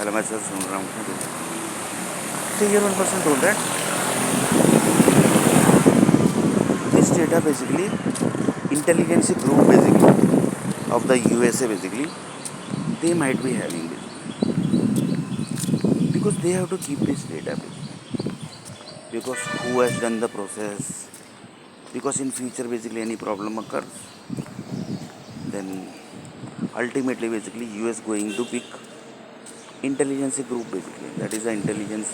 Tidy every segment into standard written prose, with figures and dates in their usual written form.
Hello मैं sir सुन रहा हूँ। So here one person told that this data basically intelligence group basically of the USA basically they might be having this because they have to keep this data basically because who has done the process, because in future basically any problem occurs, then ultimately basically US going to pick intelligence group basically, that is the intelligence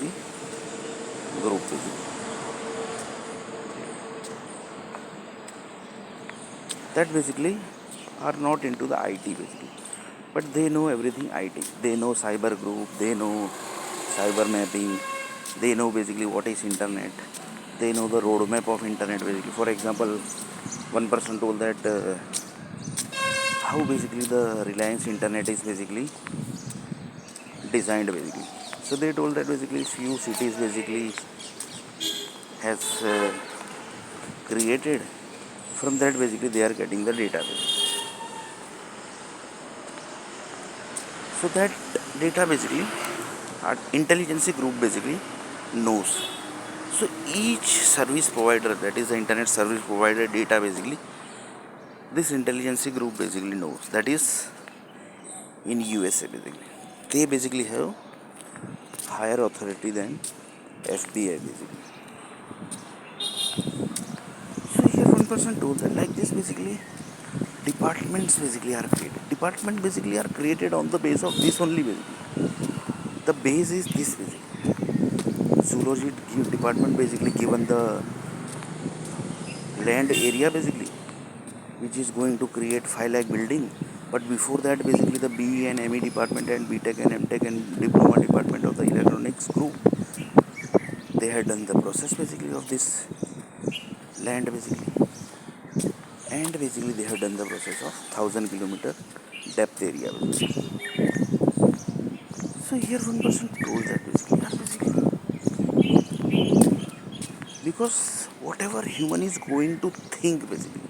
group basically, that basically are not into the IT basically, but they know everything IT. They know cyber group, they know cyber mapping, they know basically what is internet, they know the roadmap of internet basically. For example, one person told that how basically the Reliance internet is basically designed basically. So they told that basically few cities basically has created, from that basically they are getting the data basically. So that data basically our intelligence group basically knows. So each service provider, that is the internet service provider data basically, this intelligence group basically knows. That is in USA basically. They basically have higher authority than FBI basically. So here one person told that like this basically departments basically are created. Department basically are created on the base of this only basically. The base is this basically. Zoology department basically given the land area basically, which is going to create 5 lakh building. But before that basically the BE and ME department and BTech and MTech and diploma department of the electronics group, they had done the process basically of this land basically, and basically they have done the process of 1000 kilometer depth area basically. So here one person told that basically, because whatever human is going to think basically,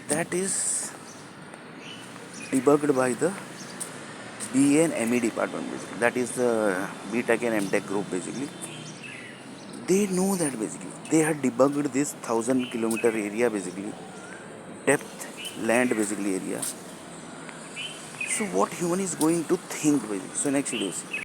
that is debugged by the BA and ME department basically. That is the BTech and MTech group basically. They know that basically. They had debugged this 1000 kilometer area basically, depth land basically area. So what human is going to think basically. So next video.